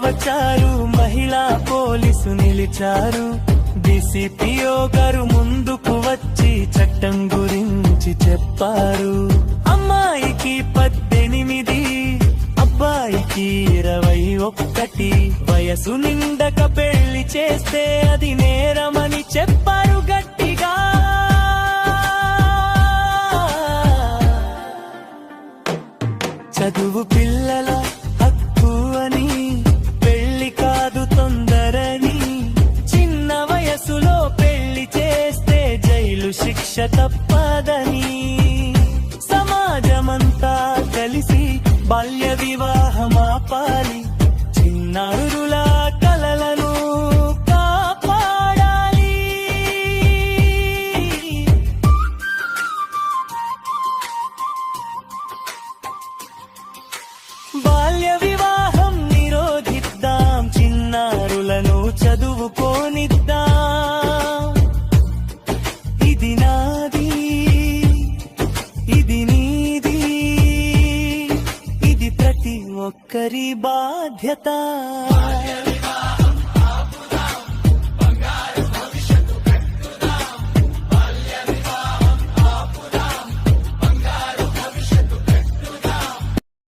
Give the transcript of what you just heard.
వచ్చారు, మహిళా పోలీసు నిలిచారు. డిసిపిఓ గారు ముందుకు వచ్చి చట్టం గురించి చెప్పారు. అమ్మాయికి 18, అబ్బాయికి 21. వయసు నిండక పెళ్లి చేస్తే అది నేరమని చెప్పారు గట్టిగా. చదువు పిల్లల హక్కు అని, పెళ్లి కాదు తొందరని, చిన్న వయసులో పెళ్లి చేస్తే జైలు శిక్ష తప్పదని, సమాజమంతా కలిసి బాల్య వివాహం ఆపాలి, చిన్నారుల కలలను కాపాడాలి. బాల్య వివాహం నిరోధిద్దాం, చిన్నారులను చదువుకోనిద్దాం. ఇది నాది, ఇది నీది, ఇది ప్రతి ఒక్కరి బాధ్యత.